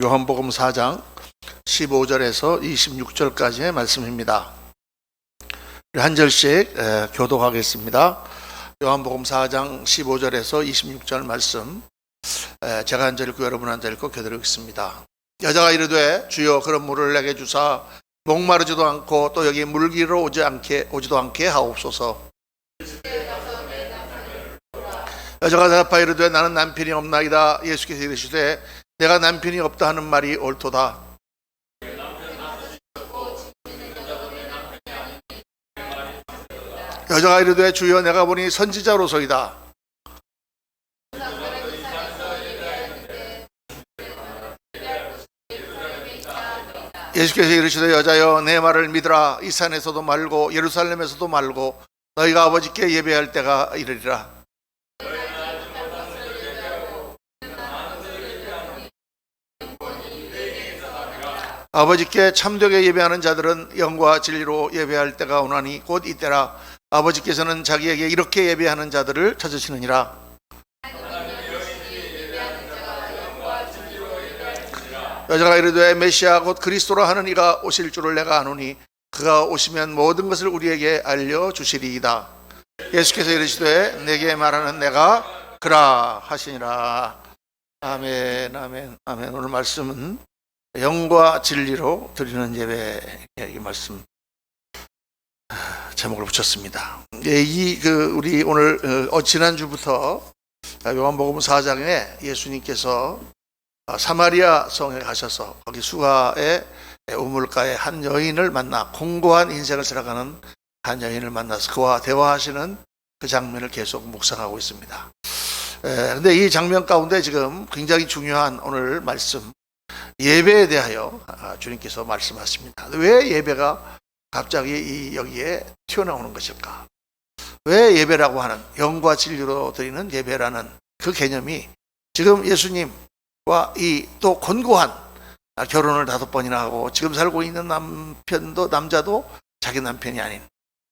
요한복음 4장 15절에서 26절까지의 말씀입니다. 한 절씩 교독하겠습니다. 요한복음 4장 15절에서 26절 말씀, 제가 한 절 읽고 여러분 한 절 읽고 교독하겠습니다. 여자가 이르되 주여 그런 물을 내게 주사 목마르지도 않고 또 여기 물기로 오지도 않게 하옵소서. 여자가 대답하여 이르되 나는 남편이 없나이다. 예수께서 이르시되 내가 남편이 없다 하는 말이 옳도다. 여자가 이르되 주여 내가 보니 선지자로소이다. 예수께서 이르시되 여자여 내 말을 믿으라. 이 산에서도 말고 예루살렘에서도 말고 너희가 아버지께 예배할 때가 이르리라. 아버지께 참되게 예배하는 자들은 영과 진리로 예배할 때가 오나니 곧 이때라. 아버지께서는 자기에게 이렇게 예배하는 자들을 찾으시느니라. 여자가 이르되 메시아 곧 그리스도라 하는 이가 오실 줄을 내가 아노니 그가 오시면 모든 것을 우리에게 알려주시리이다. 예수께서 이르시되 내게 말하는 내가 그라 하시니라. 아멘, 아멘, 아멘. 오늘 말씀은 영과 진리로 드리는 예배, 이 말씀 제목을 붙였습니다. 우리 오늘 지난주부터 요한복음 4장에 예수님께서 사마리아 성에 가셔서 거기 수가의 우물가에 한 여인을 만나 공고한 인생을 살아가는 한 여인을 만나서 그와 대화하시는 그 장면을 계속 묵상하고 있습니다. 근데 이 장면 가운데 지금 굉장히 중요한 오늘 말씀, 예배에 대하여 주님께서 말씀하십니다. 왜 예배가 갑자기 여기에 튀어나오는 것일까? 왜 예배라고 하는, 영과 진리로 드리는 예배라는 그 개념이 지금 예수님과 이 또 권고한 결혼을 5번이나 하고 지금 살고 있는 남자도 자기 남편이 아닌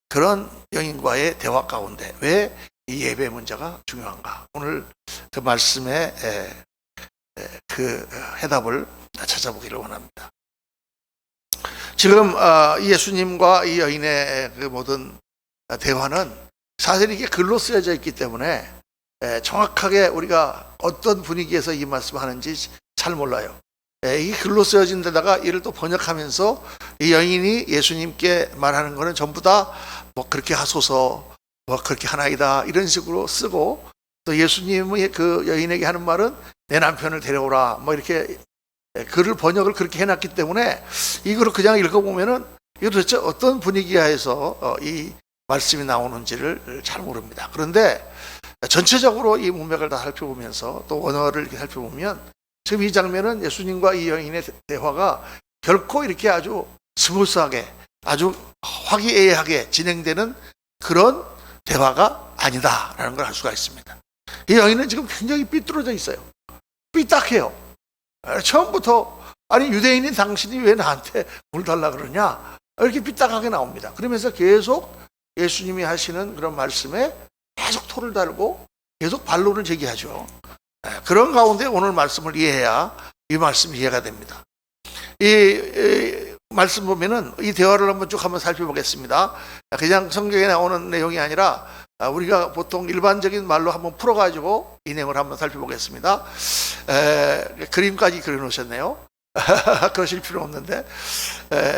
그런 여인과의 대화 가운데 왜 이 예배 문제가 중요한가? 오늘 그 말씀의 그 해답을 찾아보기를 원합니다. 지금 예수님과 이 여인의 그 모든 대화는 사실 이게 글로 쓰여져 있기 때문에 정확하게 우리가 어떤 분위기에서 이 말씀을 하는지 잘 몰라요. 이 글로 쓰여진 데다가 이를 또 번역하면서 이 여인이 예수님께 말하는 거는 전부 다 뭐 그렇게 하소서, 뭐 그렇게 하나이다 이런 식으로 쓰고, 또 예수님의 그 여인에게 하는 말은 내 남편을 데려오라 뭐 이렇게 글을 번역을 그렇게 해놨기 때문에 이거를 그냥 읽어보면은 이거 도대체 어떤 분위기하에서 이 말씀이 나오는지를 잘 모릅니다. 그런데 전체적으로 이 문맥을 다 살펴보면서 또 언어를 이렇게 살펴보면 지금 이 장면은 예수님과 이 여인의 대화가 결코 이렇게 아주 스무스하게 아주 화기애애하게 진행되는 그런 대화가 아니다라는 걸 알 수가 있습니다. 이 여인은 지금 굉장히 삐뚤어져 있어요. 삐딱해요. 처음부터 아니 유대인인 당신이 왜 나한테 물 달라 그러냐 이렇게 삐딱하게 나옵니다. 그러면서 계속 예수님이 하시는 그런 말씀에 계속 토를 달고 계속 반론을 제기하죠. 그런 가운데 오늘 말씀을 이해해야 이 말씀이 이해가 됩니다. 이 말씀 보면은 이 대화를 한번 살펴보겠습니다. 그냥 성경에 나오는 내용이 아니라 우리가 보통 일반적인 말로 한번 풀어가지고 이 내용을 한번 살펴보겠습니다. 그림까지 그려놓으셨네요. 그러실 필요 없는데,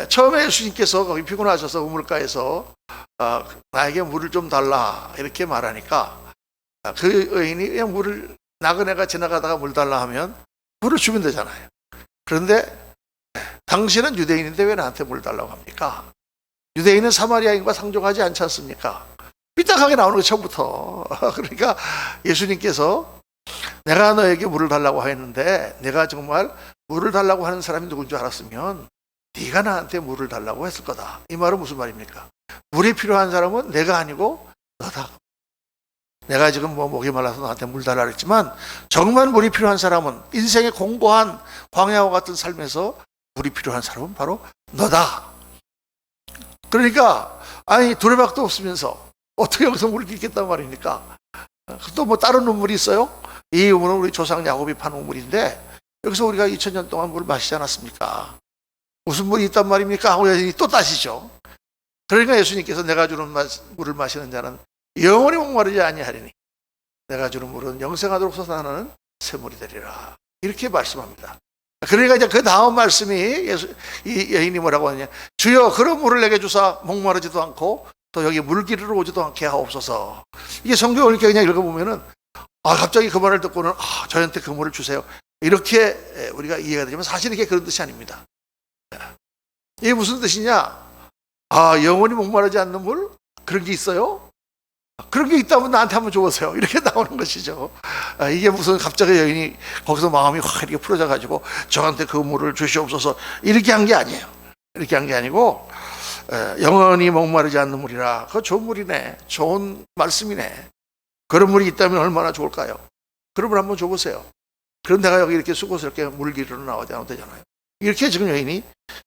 처음에 예수님께서 거기 피곤하셔서 우물가에서 나에게 물을 좀 달라 이렇게 말하니까 그 여인이 그냥 물을 나그네가 지나가다가 물 달라 하면 물을 주면 되잖아요. 그런데 당신은 유대인인데 왜 나한테 물 달라고 합니까? 유대인은 사마리아인과 상종하지 않지 않습니까? 삐딱하게 나오는 거 처음부터. 그러니까 예수님께서 내가 너에게 물을 달라고 했는데 내가 정말 물을 달라고 하는 사람이 누군 줄 알았으면 네가 나한테 물을 달라고 했을 거다. 이 말은 무슨 말입니까? 물이 필요한 사람은 내가 아니고 너다. 내가 지금 뭐 목이 말라서 너한테 물 달라고 했지만 정말 물이 필요한 사람은, 인생의 공고한 광야와 같은 삶에서 물이 필요한 사람은 바로 너다. 그러니까 아니 두레박도 없으면서 어떻게 여기서 물을 읽겠단 말입니까? 또 뭐 다른 우물이 있어요? 이 우물은 우리 조상 야곱이 판 우물인데 여기서 우리가 2000년 동안 물을 마시지 않았습니까? 무슨 물이 있단 말입니까? 하고 여인이 또 따시죠. 그러니까 예수님께서 내가 주는 물을 마시는 자는 영원히 목마르지 아니하리니 내가 주는 물은 영생하도록 솟아나는 샘물이 되리라. 이렇게 말씀합니다. 그러니까 이제 그 다음 말씀이 이 여인이 뭐라고 하냐? 주여 그런 물을 내게 주사 목마르지도 않고 또 여기 물기르러 오지도 않게 하옵소서. 이게 성경을 이렇게 그냥 읽어보면은 갑자기 그 말을 듣고는 저한테 그 물을 주세요. 이렇게 우리가 이해가 되지만 사실 이게 그런 뜻이 아닙니다. 이게 무슨 뜻이냐? 영원히 목마르지 않는 물? 그런 게 있어요? 그런 게 있다면 나한테 한번 줘보세요. 이렇게 나오는 것이죠. 이게 무슨 갑자기 여인이 거기서 마음이 확 이렇게 풀어져 가지고 저한테 그 물을 주시옵소서 이렇게 한 게 아니에요. 이렇게 한 게 아니고 영원히 목마르지 않는 물이라. 그거 좋은 물이네. 좋은 말씀이네. 그런 물이 있다면 얼마나 좋을까요? 그런 물 한번 줘보세요. 그럼 내가 여기 이렇게 수고스럽게 물기르러 나오지 않아도 되잖아요. 이렇게 지금 여인이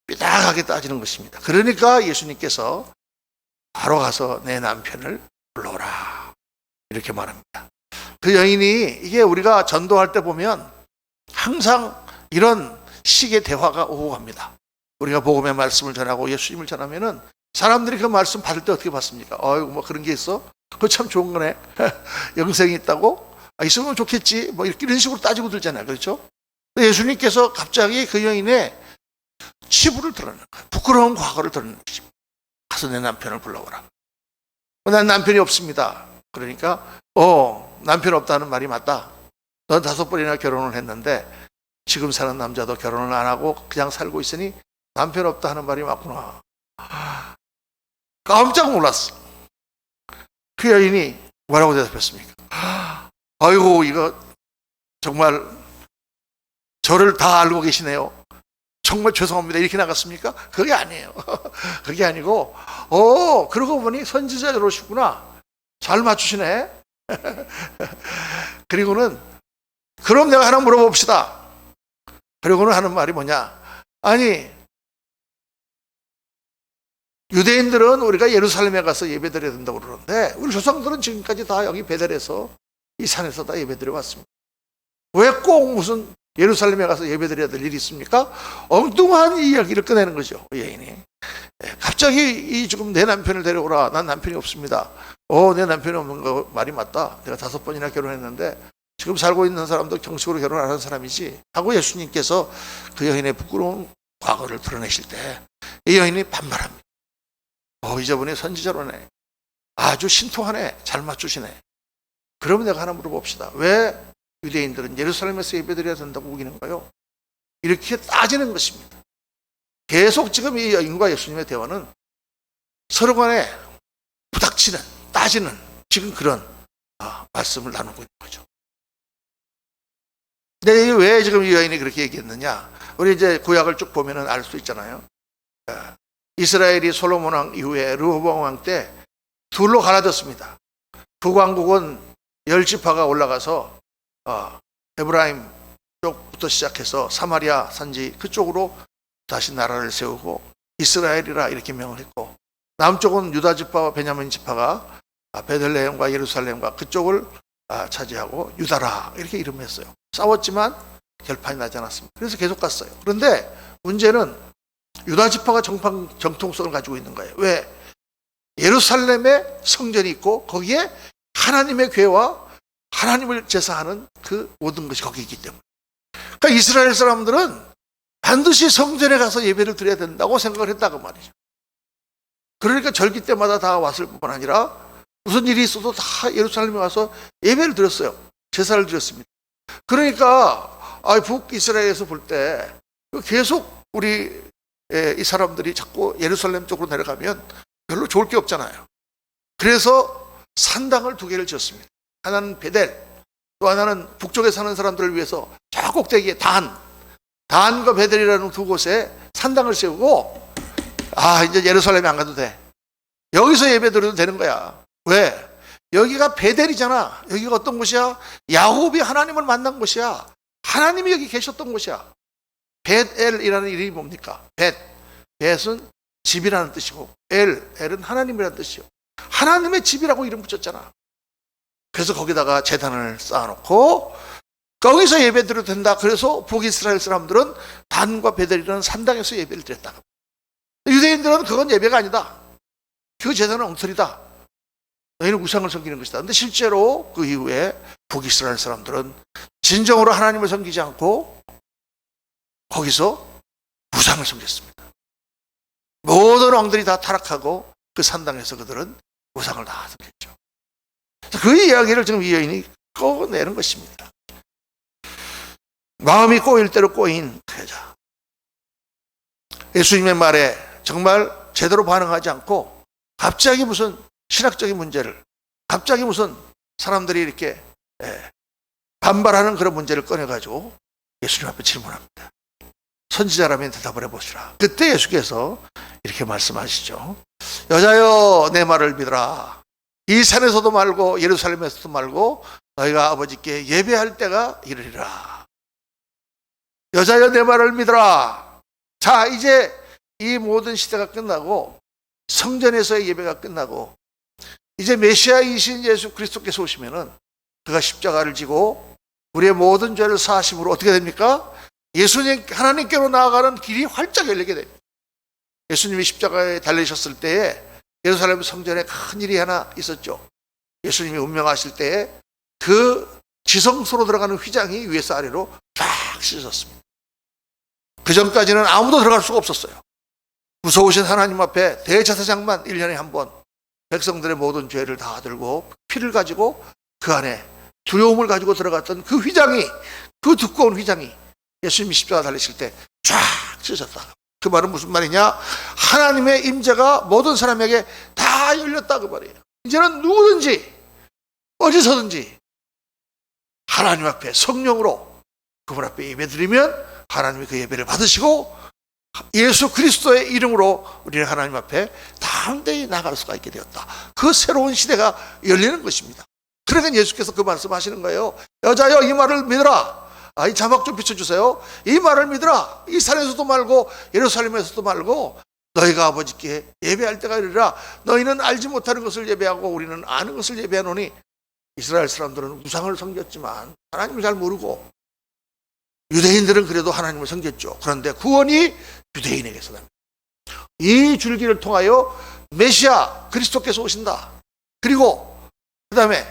삐딱하게 따지는 것입니다. 그러니까 예수님께서 바로 가서 내 남편을 불러오라. 이렇게 말합니다. 그 여인이 이게 우리가 전도할 때 보면 항상 이런 식의 대화가 오고 갑니다. 우리가 복음의 말씀을 전하고 예수님을 전하면은 사람들이 그 말씀 받을 때 어떻게 받습니까? 뭐 그런 게 있어? 그거 참 좋은 거네. 영생이 있다고? 있으면 좋겠지. 뭐 이런 식으로 따지고 들잖아요. 그렇죠? 예수님께서 갑자기 그 여인의 치부를 드러내는 거예요. 부끄러운 과거를 드러내는 것입니다. 가서 내 남편을 불러오라. 난 남편이 없습니다. 그러니까 남편 없다는 말이 맞다. 넌 5번이나 결혼을 했는데 지금 사는 남자도 결혼을 안 하고 그냥 살고 있으니 남편 없다 하는 말이 맞구나. 깜짝 놀랐어. 그 여인이 뭐라고 대답했습니까? 아이고 이거 정말 저를 다 알고 계시네요. 정말 죄송합니다. 이렇게 나갔습니까? 그게 아니에요. 그게 아니고 그러고 보니 선지자로시구나. 잘 맞추시네. 그리고는 그럼 내가 하나 물어봅시다. 그리고는 하는 말이 뭐냐? 아니 유대인들은 우리가 예루살렘에 가서 예배드려야 된다고 그러는데 우리 조상들은 지금까지 다 여기 베델에서 이 산에서 다 예배드려 왔습니다. 왜 꼭 무슨 예루살렘에 가서 예배드려야 될 일이 있습니까? 엉뚱한 이야기를 꺼내는 거죠. 여인이 갑자기 지금 내 남편을 데려오라. 난 남편이 없습니다. 내 남편이 없는 거 말이 맞다. 내가 5번이나 결혼했는데 지금 살고 있는 사람도 정식으로 결혼 안 한 사람이지 하고 예수님께서 그 여인의 부끄러운 과거를 드러내실 때 이 여인이 반말합니다. 이저분이 선지자로네. 아주 신통하네. 잘 맞추시네. 그러면 내가 하나 물어봅시다. 왜 유대인들은 예루살렘에서 예배드려야 된다고 우기는가요? 이렇게 따지는 것입니다. 계속 지금 이 여인과 예수님의 대화는 서로 간에 부닥치는, 따지는 지금 그런 말씀을 나누고 있는 거죠. 근데 왜 지금 이 여인이 그렇게 얘기했느냐? 우리 이제 구약을 쭉 보면은 알 수 있잖아요. 이스라엘이 솔로몬 왕 이후에 르호보암 왕 때 둘로 갈라졌습니다. 북왕국은 10지파가 올라가서 에브라임 쪽부터 시작해서 사마리아 산지 그쪽으로 다시 나라를 세우고 이스라엘이라 이렇게 명을 했고, 남쪽은 유다 지파와 베냐민 지파가 베들레헴과 예루살렘과 그쪽을 차지하고 유다라 이렇게 이름했어요. 싸웠지만 결판이 나지 않았습니다. 그래서 계속 갔어요. 그런데 문제는 유다 지파가 정통성을 가지고 있는 거예요. 왜? 예루살렘에 성전이 있고 거기에 하나님의 궤와 하나님을 제사하는 그 모든 것이 거기 있기 때문에. 그러니까 이스라엘 사람들은 반드시 성전에 가서 예배를 드려야 된다고 생각을 했다고 말이죠. 그러니까 절기 때마다 다 왔을 뿐만 아니라 무슨 일이 있어도 다 예루살렘에 와서 예배를 드렸어요. 제사를 드렸습니다. 그러니까 북이스라엘에서 볼 때 계속 우리 이 사람들이 자꾸 예루살렘 쪽으로 내려가면 별로 좋을 게 없잖아요. 그래서 산당을 2개를 지었습니다. 하나는 베델, 또 하나는 북쪽에 사는 사람들을 위해서 저 꼭대기에 단과 베델이라는 2곳에 산당을 세우고 이제 예루살렘에 안 가도 돼. 여기서 예배 드려도 되는 거야. 왜? 여기가 베델이잖아. 여기가 어떤 곳이야? 야곱이 하나님을 만난 곳이야. 하나님이 여기 계셨던 곳이야. 벳엘이라는 이름이 뭡니까? 벳은 집이라는 뜻이고 엘은 하나님이라는 뜻이요. 하나님의 집이라고 이름 붙였잖아. 그래서 거기다가 제단을 쌓아놓고 거기서 예배 드려도 된다. 그래서 북이스라엘 사람들은 단과 베델이라는 산당에서 예배를 드렸다. 유대인들은 그건 예배가 아니다. 그 제단은 엉터리다. 너희는 우상을 섬기는 것이다. 근데 실제로 그 이후에 북이스라엘 사람들은 진정으로 하나님을 섬기지 않고 거기서 우상을 섬겼습니다. 모든 왕들이 다 타락하고 그 산당에서 그들은 우상을 다 섬겼죠. 그 이야기를 지금 이 여인이 꺼내는 것입니다. 마음이 꼬일 대로 꼬인 그 여자. 예수님의 말에 정말 제대로 반응하지 않고 갑자기 무슨 신학적인 문제를, 갑자기 무슨 사람들이 이렇게 반발하는 그런 문제를 꺼내가지고 예수님 앞에 질문합니다. 선지자라면 대답을 해보시라. 그때 예수께서 이렇게 말씀하시죠. 여자여, 내 말을 믿으라. 이 산에서도 말고 예루살렘에서도 말고 너희가 아버지께 예배할 때가 이르리라. 여자여, 내 말을 믿으라. 자, 이제 이 모든 시대가 끝나고 성전에서의 예배가 끝나고 이제 메시아이신 예수 그리스도께서 오시면은 그가 십자가를 지고 우리의 모든 죄를 사하심으로 어떻게 됩니까? 예수님 하나님께로 나아가는 길이 활짝 열리게 됩니다. 예수님이 십자가에 달리셨을 때에 예루살렘 성전에 큰 일이 하나 있었죠. 예수님이 운명하실 때에 그 지성소로 들어가는 휘장이 위에서 아래로 쫙 찢어졌습니다. 그 전까지는 아무도 들어갈 수가 없었어요. 무서우신 하나님 앞에 대제사장만 1년에 한 번 백성들의 모든 죄를 다 들고 피를 가지고 그 안에 두려움을 가지고 들어갔던 그 휘장이, 그 두꺼운 휘장이 예수님이 십자가 달리실 때 쫙 찢어졌다. 그 말은 무슨 말이냐? 하나님의 임재가 모든 사람에게 다 열렸다 그 말이에요. 이제는 누구든지 어디서든지 하나님 앞에 성령으로 그분 앞에 예배드리면 하나님이 그 예배를 받으시고 예수 그리스도의 이름으로 우리는 하나님 앞에 담대히 나갈 수가 있게 되었다. 그 새로운 시대가 열리는 것입니다. 그러니까 예수께서 그 말씀하시는 거예요. 여자여, 이 말을 믿으라. 이 자막 좀 비춰주세요. 이 말을 믿으라. 이 산에서도 말고 예루살렘에서도 말고 너희가 아버지께 예배할 때가 이르라. 너희는 알지 못하는 것을 예배하고 우리는 아는 것을 예배하노니. 이스라엘 사람들은 우상을 섬겼지만 하나님을 잘 모르고 유대인들은 그래도 하나님을 섬겼죠. 그런데 구원이 유대인에게서 납니다. 이 줄기를 통하여 메시아 그리스도께서 오신다. 그리고 그 다음에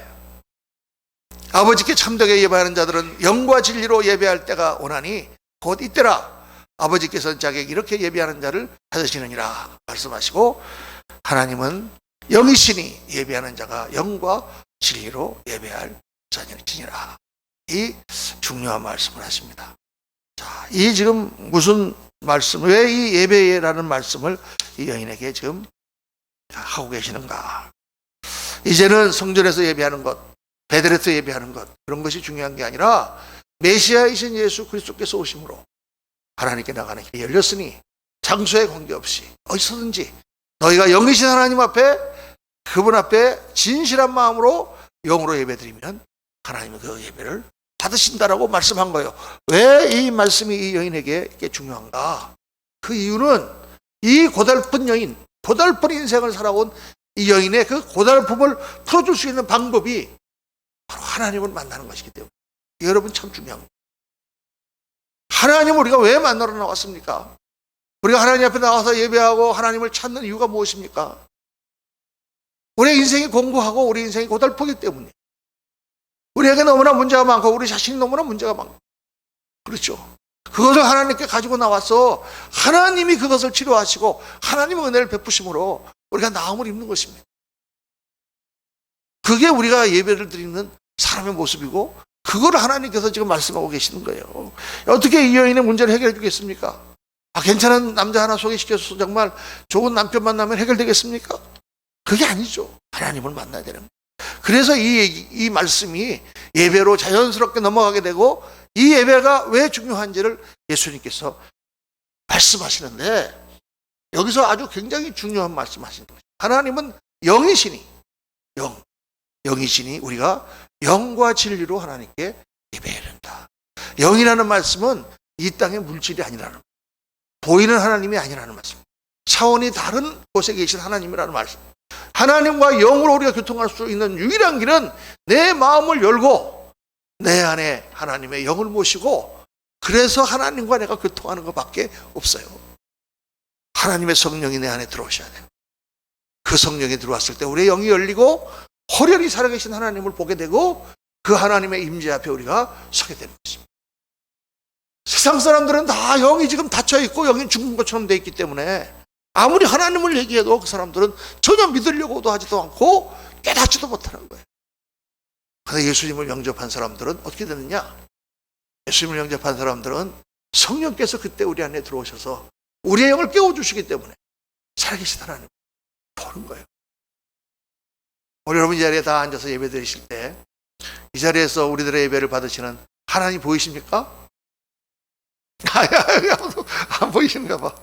아버지께 참되게 예배하는 자들은 영과 진리로 예배할 때가 오나니 곧 이때라. 아버지께서는 자기에게 이렇게 예배하는 자를 받으시느니라 말씀하시고, 하나님은 영이시니 예배하는 자가 영과 진리로 예배할 자니라. 이 중요한 말씀을 하십니다. 자, 이 지금 무슨 말씀, 왜 이 예배라는 말씀을 이 여인에게 지금 하고 계시는가? 이제는 성전에서 예배하는 것, 베들에서 예배하는 것, 그런 것이 중요한 게 아니라 메시아이신 예수 그리스도께서 오심으로 하나님께 나가는 길이 열렸으니 장소에 관계없이 어디서든지 너희가 영이신 하나님 앞에, 그분 앞에 진실한 마음으로 영으로 예배드리면 하나님은 그 예배를 받으신다라고 말씀한 거예요. 왜 이 말씀이 이 여인에게 이게 중요한가? 그 이유는 이 고달픈 여인, 고달픈 인생을 살아온 이 여인의 그 고달픔을 풀어줄 수 있는 방법이 바로 하나님을 만나는 것이기 때문에. 여러분 참 중요한 거예요. 하나님을 우리가 왜 만나러 나왔습니까? 우리가 하나님 앞에 나와서 예배하고 하나님을 찾는 이유가 무엇입니까? 우리 인생이 공고하고 우리 인생이 고달프기 때문에. 우리에게 너무나 문제가 많고 우리 자신이 너무나 문제가 많고, 그렇죠. 그것을 하나님께 가지고 나와서 하나님이 그것을 치료하시고 하나님의 은혜를 베푸심으로 우리가 나음을 입는 것입니다. 그게 우리가 예배를 드리는 사람의 모습이고, 그걸 하나님께서 지금 말씀하고 계시는 거예요. 어떻게 이 여인의 문제를 해결해 주겠습니까? 괜찮은 남자 하나 소개시켜서 정말 좋은 남편 만나면 해결되겠습니까? 그게 아니죠. 하나님을 만나야 되는 거예요. 그래서 이 말씀이 예배로 자연스럽게 넘어가게 되고, 이 예배가 왜 중요한지를 예수님께서 말씀하시는데, 여기서 아주 굉장히 중요한 말씀하시는 거예요. 하나님은 영이시니, 영이시니 우리가 영과 진리로 하나님께 예배해야 된다. 영이라는 말씀은 이 땅의 물질이 아니라는 거예요. 보이는 하나님이 아니라는 말씀, 차원이 다른 곳에 계신 하나님이라는 말씀. 하나님과 영으로 우리가 교통할 수 있는 유일한 길은 내 마음을 열고 내 안에 하나님의 영을 모시고 그래서 하나님과 내가 교통하는 것밖에 없어요. 하나님의 성령이 내 안에 들어오셔야 돼요. 그 성령이 들어왔을 때 우리의 영이 열리고 호련히 살아계신 하나님을 보게 되고 그 하나님의 임재 앞에 우리가 서게 되는 것입니다. 세상 사람들은 다 영이 지금 닫혀있고 영이 죽은 것처럼 돼 있기 때문에 아무리 하나님을 얘기해도 그 사람들은 전혀 믿으려고도 하지도 않고 깨닫지도 못하는 거예요. 그런데 예수님을 영접한 사람들은 어떻게 되느냐? 예수님을 영접한 사람들은 성령께서 그때 우리 안에 들어오셔서 우리의 영을 깨워주시기 때문에 살아계신 하나님을 보는 거예요. 우리 여러분 이 자리에 다 앉아서 예배 드리실 때 이 자리에서 우리들의 예배를 받으시는 하나님 보이십니까? 안 보이시는가 봐.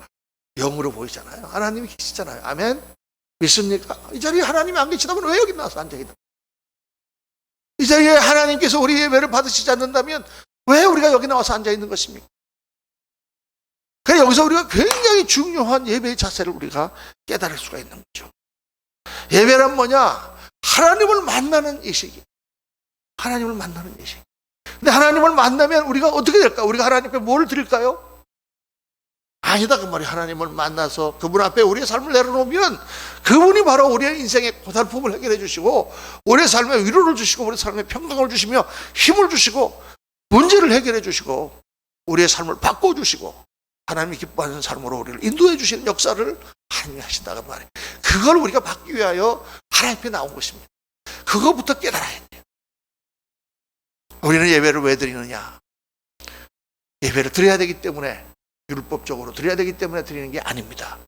영으로 보이잖아요. 하나님이 계시잖아요. 아멘? 믿습니까? 이 자리에 하나님이 안 계시다면 왜 여기 나와서 앉아있나? 이 자리에 하나님께서 우리 예배를 받으시지 않는다면 왜 우리가 여기 나와서 앉아있는 것입니까? 그래서 여기서 우리가 굉장히 중요한 예배의 자세를 우리가 깨달을 수가 있는 거죠. 예배란 뭐냐? 하나님을 만나는 예식이에요. 하나님을 만나는 예식. 근데 하나님을 만나면 우리가 어떻게 될까? 우리가 하나님께 뭘 드릴까요? 아니다 그 말이. 하나님을 만나서 그분 앞에 우리의 삶을 내려놓으면 그분이 바로 우리의 인생의 고달픔을 해결해 주시고 우리의 삶에 위로를 주시고 우리의 삶에 평강을 주시며 힘을 주시고 문제를 해결해 주시고 우리의 삶을 바꿔주시고 하나님이 기뻐하는 삶으로 우리를 인도해 주시는 역사를 하나님이 하신다고 말이에요. 그걸 우리가 받기 위하여 하나님 앞에 나온 것입니다. 그거부터 깨달아야 돼요. 우리는 예배를 왜 드리느냐? 예배를 드려야 되기 때문에, 율법적으로 드려야 되기 때문에 드리는 게 아닙니다.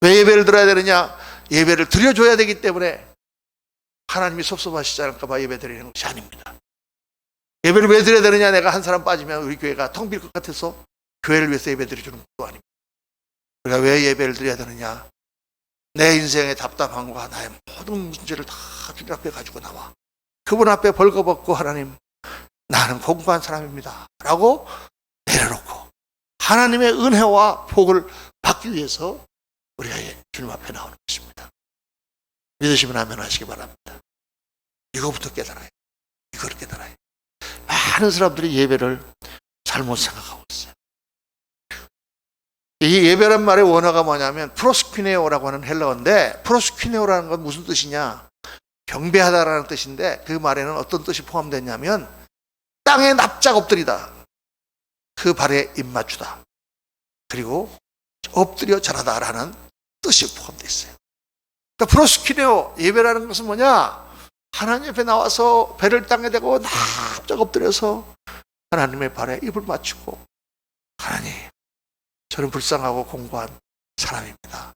왜 예배를 드려야 되느냐? 예배를 드려줘야 되기 때문에 하나님이 섭섭하시지 않을까 봐 예배 드리는 것이 아닙니다. 예배를 왜 드려야 되느냐? 내가 한 사람 빠지면 우리 교회가 텅 빌 것 같아서 교회를 위해서 예배 드려주는 것도 아닙니다. 우리가 왜 예배를 드려야 되느냐? 내 인생의 답답함과 나의 모든 문제를 다 주님 앞에 가지고 나와 그분 앞에 벌거벗고 하나님 나는 공부한 사람입니다 라고 내려놓고 하나님의 은혜와 복을 받기 위해서 우리가 주님 앞에 나오는 것입니다. 믿으시면 아멘 하시기 바랍니다. 이거부터 깨달아요. 이걸 깨달아요. 많은 사람들이 예배를 잘못 생각하고 있어요. 이 예배란 말의 원어가 뭐냐면 프로스퀴네오라고 하는 헬라어인데, 프로스퀴네오라는 건 무슨 뜻이냐? 경배하다라는 뜻인데 그 말에는 어떤 뜻이 포함되냐면 땅에 납작 엎드리다, 그 발에 입맞추다, 그리고 엎드려 절하다라는 뜻이 포함되어 있어요. 그러니까 프로스퀴네오, 예배라는 것은 뭐냐? 하나님 앞에 나와서 배를 땅에 대고 납작 엎드려서 하나님의 발에 입을 맞추고 하나님 저는 불쌍하고 공고한 사람입니다.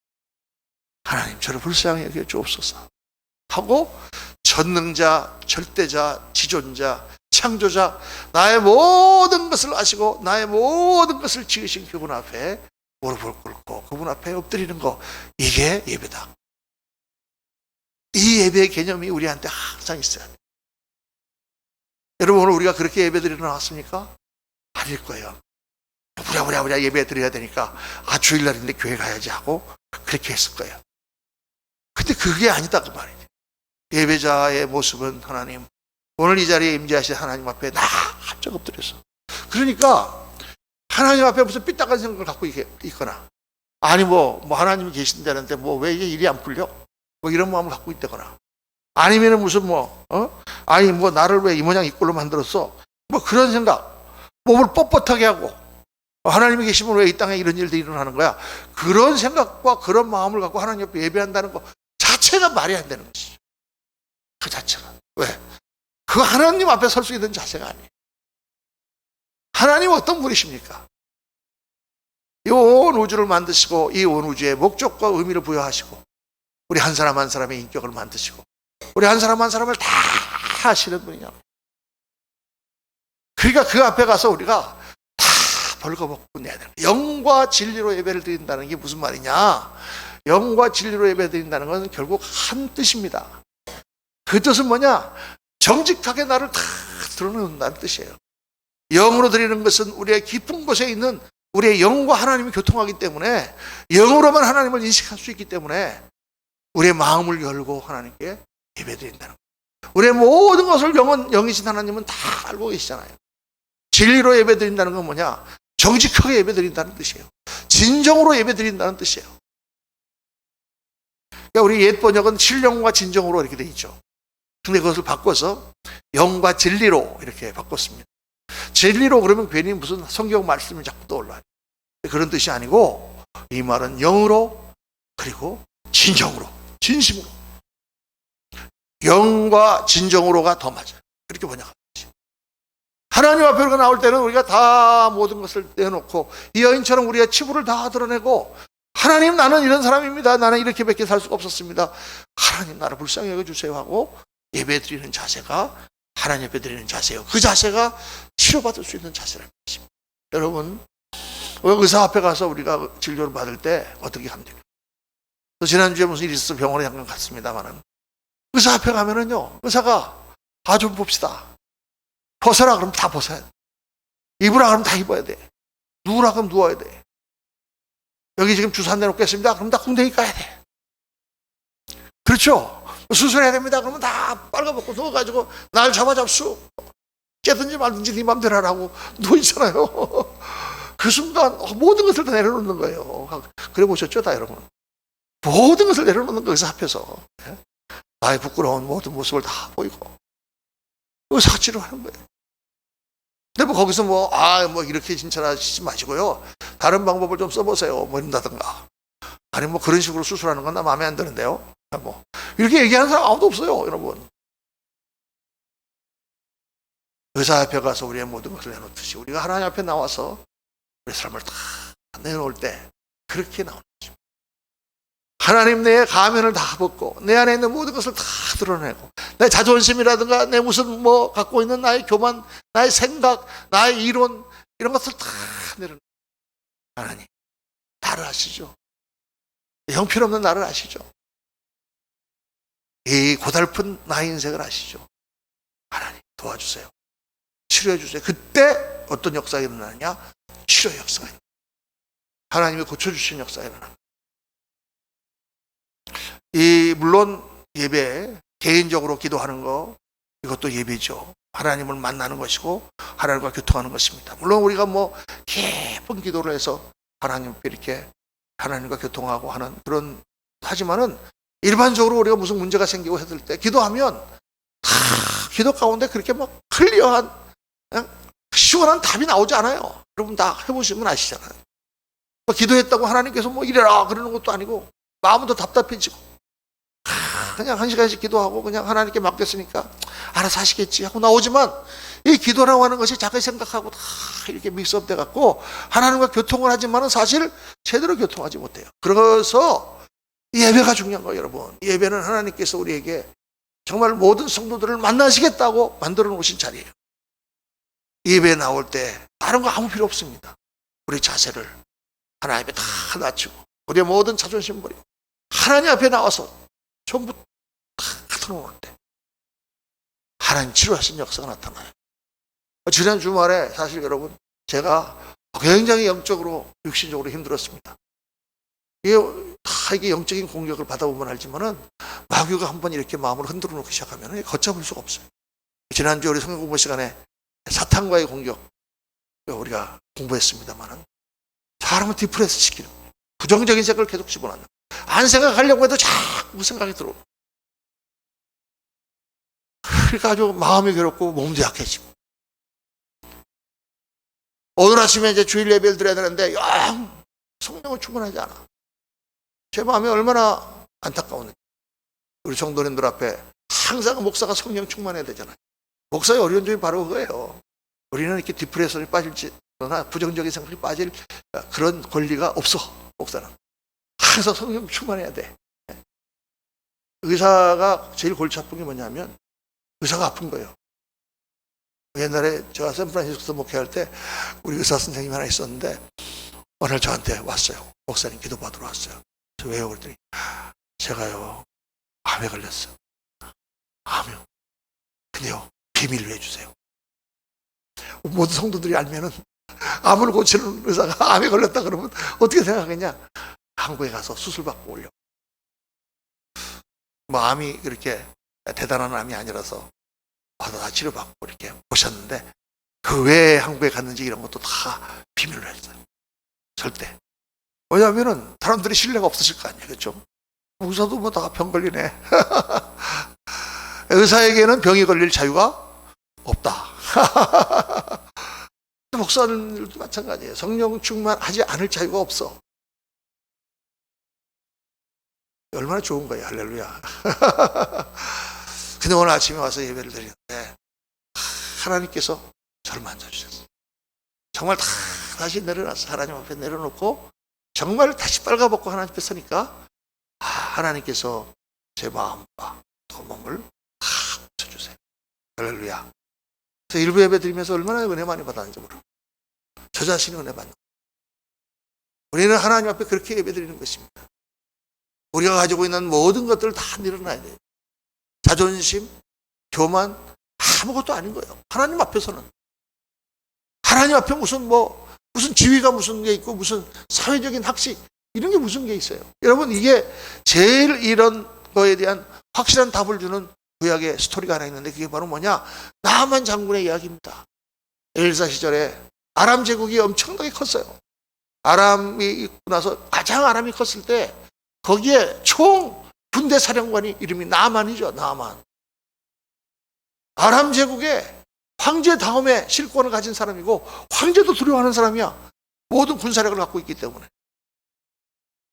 하나님 저를 불쌍히 여겨 주옵소서 하고 전능자, 절대자, 지존자, 창조자, 나의 모든 것을 아시고 나의 모든 것을 지으신 그분 앞에 무릎을 꿇고 그분 앞에 엎드리는 거, 이게 예배다. 이 예배의 개념이 우리한테 항상 있어야 돼요. 여러분 오늘 우리가 그렇게 예배 드리러 나왔습니까? 아닐 거예요. 부랴부랴 예배 드려야 되니까 주일날인데 교회 가야지 하고 그렇게 했을 거예요. 근데 그게 아니다 그 말이죠. 예배자의 모습은 하나님, 오늘 이 자리에 임재하신 하나님 앞에 납작 엎드려서, 그러니까 하나님 앞에 무슨 삐딱한 생각을 갖고 있거나 아니 뭐 하나님이 계신다는데 왜 이게 일이 안 풀려? 이런 마음을 갖고 있다거나 아니면은 무슨 아니 나를 왜 이 모양 이 꼴로 만들었어? 그런 생각, 몸을 뻣뻣하게 하고 하나님이 계시면 왜 이 땅에 이런 일들이 일어나는 거야? 그런 생각과 그런 마음을 갖고 하나님 앞에 예배한다는 거 자체가 말이 안 되는 것이죠. 그 자체가. 왜? 그 하나님 앞에 설 수 있는 자세가 아니에요. 하나님 어떤 분이십니까? 이 온 우주를 만드시고 이 온 우주의 목적과 의미를 부여하시고 우리 한 사람 한 사람의 인격을 만드시고 우리 한 사람 한 사람을 다 하시는 분이냐. 그러니까 그 앞에 가서 우리가 다 벌거벗고 내야 되는 거예요. 영과 진리로 예배를 드린다는 게 무슨 말이냐? 영과 진리로 예배 드린다는 것은 결국 한 뜻입니다. 그 뜻은 뭐냐? 정직하게 나를 다 드러낸다는 뜻이에요. 영으로 드리는 것은 우리의 깊은 곳에 있는 우리의 영과 하나님이 교통하기 때문에, 영으로만 하나님을 인식할 수 있기 때문에 우리의 마음을 열고 하나님께 예배드린다는 거예요. 우리의 모든 것을 영이신 하나님은 다 알고 계시잖아요. 진리로 예배드린다는 건 뭐냐? 정직하게 예배드린다는 뜻이에요. 진정으로 예배드린다는 뜻이에요. 그러니까 우리 옛 번역은 신령과 진정으로 이렇게 돼 있죠. 근데 그것을 바꿔서 영과 진리로 이렇게 바꿨습니다. 진리로 그러면 괜히 무슨 성경 말씀이 자꾸 떠올라요. 그런 뜻이 아니고 이 말은 영으로 그리고 진정으로, 진심으로. 영과 진정으로가 더 맞아요. 그렇게 번역하는 거죠. 하나님 앞에 나올 때는 우리가 다 모든 것을 내놓고 이 여인처럼 우리의 치부를 다 드러내고 하나님, 나는 이런 사람입니다. 나는 이렇게밖에 살 수가 없었습니다. 하나님, 나를 불쌍히 여겨주세요 하고 예배 드리는 자세가 하나님 예배 드리는 자세예요. 그 자세가 치료받을 수 있는 자세라는 것입니다. 여러분, 의사 앞에 가서 우리가 진료를 받을 때 어떻게 하면 됩니까? 지난주에 무슨 일이 있어서 병원에 잠깐 갔습니다만은 의사 앞에 가면은요, 의사가 좀 봅시다. 벗어라 그러면 다 벗어야 돼. 입으라 그러면 다 입어야 돼. 누우라 그러면 누워야 돼. 여기 지금 주사 내놓겠습니다. 그럼 다 궁뎅이 까야 돼. 그렇죠? 수술해야 됩니다. 그러면 다 빨가벗고 누워가지고 날 잡수. 깨든지 말든지 네 맘대로 하라고 누워있잖아요. 그 순간 모든 것을 다 내려놓는 거예요. 그래 보셨죠, 다 여러분? 모든 것을 내려놓는 거 의사 앞에서. 나의 부끄러운 모든 모습을 다 보이고 의사가 치료하는 거예요. 근데 거기서 이렇게 진찰하시지 마시고요. 다른 방법을 좀 써보세요. 이런다든가. 아니, 그런 식으로 수술하는 건 나 마음에 안 드는데요. 이렇게 얘기하는 사람 아무도 없어요, 여러분. 의사 앞에 가서 우리의 모든 것을 내놓듯이 우리가 하나님 앞에 나와서 우리의 삶을 다 내놓을 때 그렇게 나오는 거죠. 하나님, 내 가면을 다 벗고 내 안에 있는 모든 것을 다 드러내고 내 자존심이라든가 내 무슨 갖고 있는 나의 교만, 나의 생각, 나의 이론 이런 것을 다 내려놓고 하나님, 나를 아시죠? 형편없는 나를 아시죠? 이 고달픈 나의 인생을 아시죠? 하나님, 도와주세요. 치료해 주세요. 그때 어떤 역사가 일어나냐? 치료의 역사가 일어나요. 하나님이 고쳐주시는 역사가 일어나요. 물론 예배, 개인적으로 기도하는 거, 이것도 예배죠. 하나님을 만나는 것이고 하나님과 교통하는 것입니다. 물론 우리가 깊은 기도를 해서 하나님 앞에 이렇게 하나님과 교통하고 하는 그런, 하지만은 일반적으로 우리가 무슨 문제가 생기고 했을 때 기도하면 다 기도 가운데 그렇게 클리어한 시원한 답이 나오지 않아요. 여러분 다 해보시면 아시잖아요. 기도했다고 하나님께서 이래라 그러는 것도 아니고 마음은 더 답답해지고 그냥 1시간씩 기도하고 그냥 하나님께 맡겼으니까 알아서 하시겠지 하고 나오지만 이 기도라고 하는 것이 자기 생각하고 다 이렇게 믹스업 돼갖고 하나님과 교통을 하지만은 사실 제대로 교통하지 못해요. 그래서 예배가 중요한 거예요, 여러분. 예배는 하나님께서 우리에게 정말 모든 성도들을 만나시겠다고 만들어 놓으신 자리예요. 예배에 나올 때 다른 거 아무 필요 없습니다. 우리 자세를 하나님 앞에 다 낮추고 우리의 모든 자존심 버리고 하나님 앞에 나와서 전부 다 갖춰놓을 때 하나님 치료하신 역사가 나타나요. 지난 주말에 사실 여러분 제가 굉장히 영적으로 육신적으로 힘들었습니다. 이게 영적인 공격을 받아보면 알지만은 마귀가 한번 이렇게 마음을 흔들어 놓기 시작하면 걷잡을 수가 없어요. 지난주 우리 성경 공부 시간에 사탄과의 공격 우리가 공부했습니다만은 사람을 디프레스 시키는 부정적인 생각을 계속 집어넣는, 안 생각하려고 해도 자꾸 생각이 들어오고, 그러니까 아주 마음이 괴롭고 몸도 약해지고. 오늘 아침에 이제 주일 예배를 드려야 되는데 성령을 충만하지 않아. 제 마음이 얼마나 안타까운지. 우리 성도님들 앞에 항상 목사가 성령 충만해야 되잖아요. 목사의 어려운 점이 바로 그거예요. 우리는 이렇게 디프레션에 빠질지 그러나 부정적인 생각이 빠질 그런 권리가 없어. 목사는 항상 성령 충만해야 돼. 의사가 제일 골치 아픈 게 뭐냐면 의사가 아픈 거예요. 옛날에 제가 샌프란시스코 목회할 때 우리 의사 선생님이 하나 있었는데 오늘 저한테 왔어요. 목사님 기도받으러 왔어요. 저 왜요? 그랬더니 제가요 암에 걸렸어요. 암이요. 근데요 비밀로 해주세요. 모든 성도들이 알면은 암을 고치는 의사가 암에 걸렸다 그러면 어떻게 생각하겠냐? 한국에 가서 수술 받고 오려고. 암이 그렇게 대단한 암이 아니라서 다 치료받고 이렇게 오셨는데 그 왜 한국에 갔는지 이런 것도 다 비밀로 했어요. 절대. 왜냐하면은 사람들이 신뢰가 없으실 거 아니에요. 그렇죠? 의사도 뭐 다 병 걸리네. 의사에게는 병이 걸릴 자유가 없다. 목사들도 마찬가지예요. 성령 충만하지 않을 자유가 없어. 얼마나 좋은 거예요. 할렐루야. 근데 오늘 아침에 와서 예배를 드리는데 하나님께서 저를 만져주셨어요. 정말 다 다시 내려놨어. 하나님 앞에 내려놓고 정말 다시 빨가벗고 하나님 앞에 서니까 하나님께서 제 마음과 또 몸을 다 고쳐주세요. 할렐루야. 그래서 일부 예배 드리면서 얼마나 은혜 많이 받았는지 모르고 저 자신이 은혜 받는 거예요. 우리는 하나님 앞에 그렇게 예배 드리는 것입니다. 우리가 가지고 있는 모든 것들을 다 내려놔야 돼요. 자존심, 교만 아무것도 아닌 거예요. 하나님 앞에서는. 하나님 앞에 무슨 지위가 무슨 게 있고 무슨 사회적인 학식 이런 게 무슨 게 있어요. 여러분 이게 제일 이런 거에 대한 확실한 답을 주는 구약의 스토리가 하나 있는데 그게 바로 뭐냐? 나만 장군의 이야기입니다. 엘사 시절에 아람 제국이 엄청나게 컸어요. 아람이 있고 나서 가장 아람이 컸을 때 거기에 총 군대 사령관이 이름이 나만이죠. 나만. 아람 제국의 황제 다음에 실권을 가진 사람이고 황제도 두려워하는 사람이야. 모든 군사력을 갖고 있기 때문에.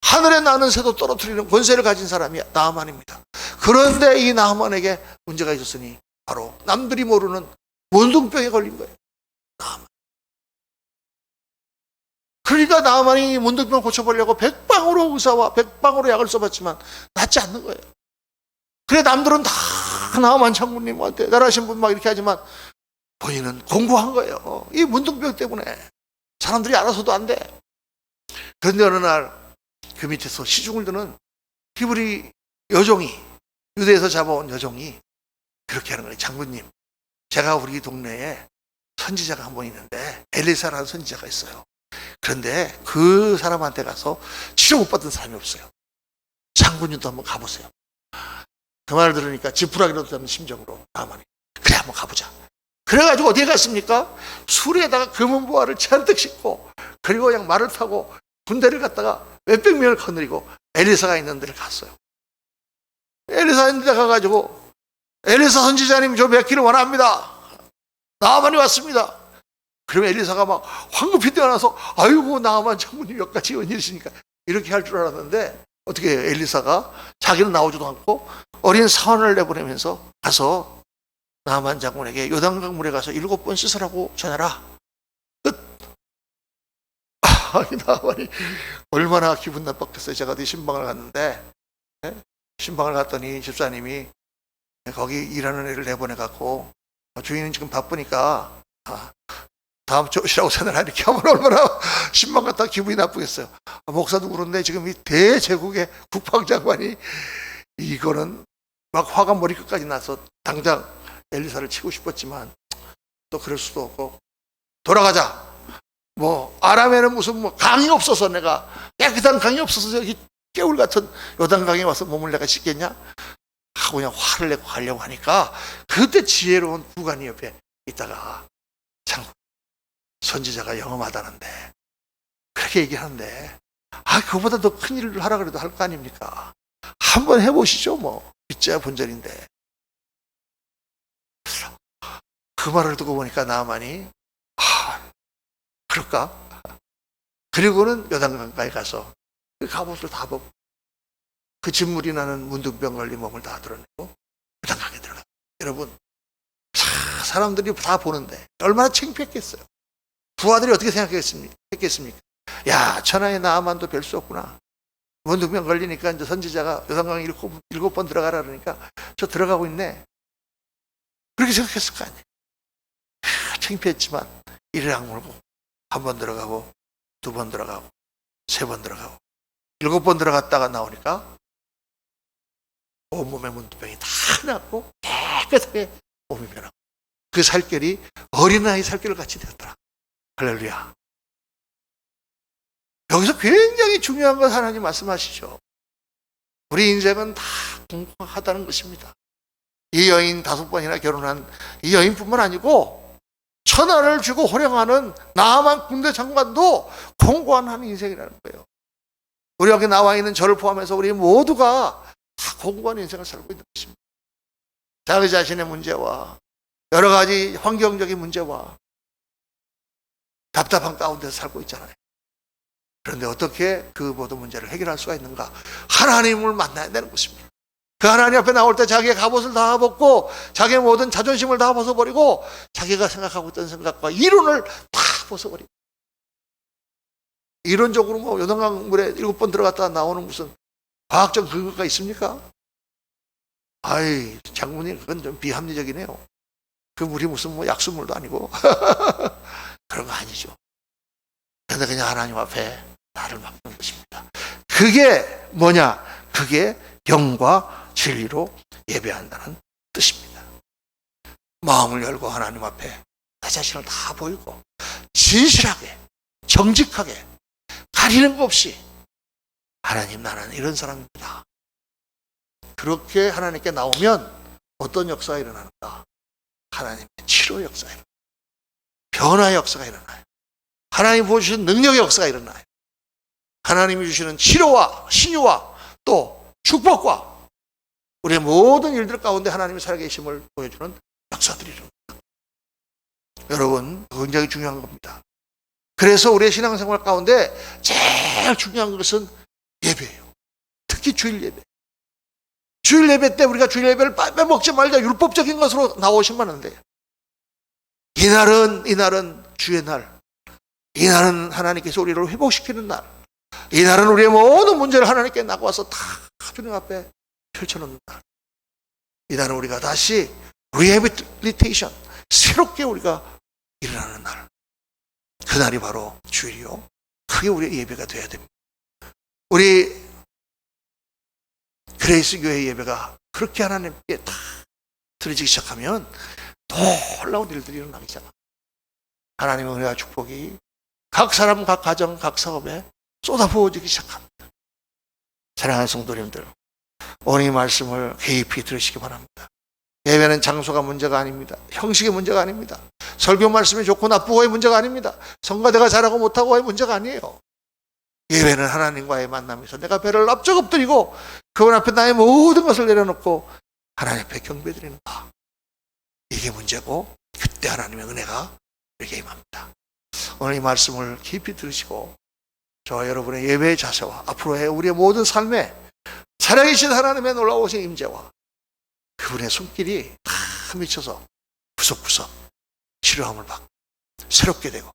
하늘에 나는 새도 떨어뜨리는 권세를 가진 사람이 나만입니다. 그런데 이 나만에게 문제가 있었으니 바로 남들이 모르는 문둥병에 걸린 거예요. 나만. 그러니까 나만이 문둥병을 고쳐보려고 백방으로 의사와 백방으로 약을 써봤지만 낫지 않는 거예요. 그래 남들은 다 나만 장군님한테 나라신 분 막 이렇게 하지만 본인은 공부한 거예요. 이 문둥병 때문에 사람들이 알아서도 안 돼. 그런데 어느 날 그 밑에서 시중을 드는 히브리 여종이 유대에서 잡아온 여종이 그렇게 하는 거예요. 장군님, 제가 우리 동네에 선지자가 한 분 있는데 엘리사라는 선지자가 있어요. 그런데 그 사람한테 가서 치료 못 받은 사람이 없어요. 장군님도 한번 가보세요. 그 말을 들으니까 지푸라기라도 잡는 심정으로 나만이 그래 한번 가보자. 그래가지고 어디에 갔습니까? 수레에다가 금은 보화를 잔뜩 싣고 그리고 그냥 말을 타고 군대를 갔다가 몇백 명을 거느리고 엘리사가 있는 데를 갔어요. 엘리사 있는 데 가가지고 엘리사 선지자님 저 몇 킬로 원합니다. 나만이 왔습니다. 그러면 엘리사가 막 황급히 뛰어나서 아이고 나만 장군님 몇 가지 은일이시니까 이렇게 할 줄 알았는데 어떻게 해요? 엘리사가 자기는 나오지도 않고 어린 사원을 내보내면서 가서 나만 장군에게 요단강 물에 가서 7번 씻으라고 전해라. 끝. 나만이 얼마나 기분 나빴겠어요. 제가 어디 신방을 갔는데 신방을 갔더니 집사님이 거기 일하는 애를 내보내갖고 주인은 지금 바쁘니까 다음 주 오시라고 전화를 이렇게 하면 얼마나 신방 갔다 기분이 나쁘겠어요. 목사도 그런데 지금 이 대제국의 국방장관이 이거는 막 화가 머리끝까지 나서 당장 엘리사를 치고 싶었지만 또 그럴 수도 없고 돌아가자. 아람에는 무슨 강이 없어서 내가 깨끗한 강이 없어서 여기 개울 같은 요단강에 와서 몸을 내가 씻겠냐 하고 그냥 화를 내고 가려고 하니까 그때 지혜로운 부관이 옆에 있다가 참 선지자가 영험하다는데 그렇게 얘기하는데 그거보다 더 큰 일을 하라 그래도 할 거 아닙니까? 한번 해보시죠. 믿자야 본전인데. 그 말을 듣고 보니까 나만이 그럴까? 그리고는 요단강가에 가서 그 갑옷을 다 벗고 그 진물이 나는 문둥병 걸린 몸을 다 드러내고 요단강에 들어가. 여러분 사람들이 다 보는데 얼마나 창피했겠어요. 부하들이 어떻게 생각했겠습니까? 야 천하의 나만도 별 수 없구나. 문둥병 걸리니까 이제 선지자가 요단강에 7번 들어가라 그러니까 저 들어가고 있네. 그렇게 생각했을 거 아니에요. 창피했지만 이를 악물고 1번 들어가고 2번 들어가고 3번 들어가고 7번 들어갔다가 나오니까 온몸에 문둥병이 다 났고 깨끗하게 몸이 변하고 그 살결이 어린아이 살결 같이 되었더라. 할렐루야. 여기서 굉장히 중요한 것 하나님 말씀하시죠. 우리 인생은 다 공평하다는 것입니다. 이 여인 5번이나 결혼한 이 여인뿐만 아니고 천하를 쥐고 호령하는 나아만 군대 장관도 공고한 한 인생이라는 거예요. 우리 여기 나와 있는 저를 포함해서 우리 모두가 다 공고한 인생을 살고 있는 것입니다. 자기 자신의 문제와 여러 가지 환경적인 문제와 답답한 가운데 살고 있잖아요. 그런데 어떻게 그 모든 문제를 해결할 수가 있는가? 하나님을 만나야 되는 것입니다. 그 하나님 앞에 나올 때 자기의 갑옷을 다 벗고 자기의 모든 자존심을 다 벗어버리고 자기가 생각하고 있던 생각과 이론을 다 벗어버리고, 이론적으로 뭐 요단강 물에 7번 들어갔다 나오는 무슨 과학적 근거가 있습니까? 아이, 장모님, 그건 좀 비합리적이네요. 그 물이 무슨 뭐 약수물도 아니고 그런 거 아니죠. 그런데 그냥 하나님 앞에 나를 맡기는 것입니다. 그게 뭐냐? 그게 영과 진리로 예배한다는 뜻입니다. 마음을 열고 하나님 앞에 내 자신을 다 보이고 진실하게, 정직하게, 가리는 것 없이 하나님, 나는 이런 사람입니다. 그렇게 하나님께 나오면 어떤 역사가 일어나는가? 하나님의 치료 역사가 일어나요. 변화의 역사가 일어나요. 하나님 보여주신 능력의 역사가 일어나요. 하나님이 주시는 치료와 신유와 또 축복과 우리의 모든 일들 가운데 하나님의 살아계심을 보여주는 역사들이 일어납니다. 여러분, 굉장히 중요한 겁니다. 그래서 우리의 신앙생활 가운데 제일 중요한 것은 예배예요. 특히 주일 예배. 주일 예배 때 우리가 주일 예배를 빼먹지 말자, 율법적인 것으로 나오시면 안 돼요. 이날은 주의 날, 이날은 하나님께서 우리를 회복시키는 날, 이날은 우리의 모든 문제를 하나님께 나가와서 다 주님 앞에 펼쳐놓는 날, 이날은 우리가 다시 리해빌리테이션, 새롭게 우리가 일어나는 날, 그날이 바로 주일이요, 그게 우리의 예배가 되어야 됩니다. 우리 그레이스 교회 예배가 그렇게 하나님께 다 드려지기 시작하면 놀라운 일들이 일어나기 시작합니다. 하나님의 은혜와 축복이 각 사람, 각 가정, 각 사업에 쏟아부어지기 시작합니다. 사랑하는 성도님들, 오늘 이 말씀을 깊이 들으시기 바랍니다. 예배는 장소가 문제가 아닙니다. 형식의 문제가 아닙니다. 설교 말씀이 좋고 나쁘고의 문제가 아닙니다. 성가대가 잘하고 못하고의 문제가 아니에요. 예배는 하나님과의 만남에서 내가 배를 납작 엎드리고 그분 앞에 나의 모든 것을 내려놓고 하나님 앞에 경배드리는 것, 이게 문제고, 그때 하나님의 은혜가 우리에게 임합니다. 오늘 이 말씀을 깊이 들으시고 저와 여러분의 예배의 자세와 앞으로의 우리의 모든 삶에 살아계신 하나님의 놀라우신 임재와 그분의 손길이 다 미쳐서 구석구석 치료함을 받고 새롭게 되고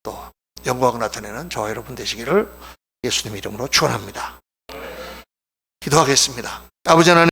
또 영광을 나타내는 저와 여러분 되시기를 예수님 이름으로 축원합니다. 기도하겠습니다. 아버지 하나님,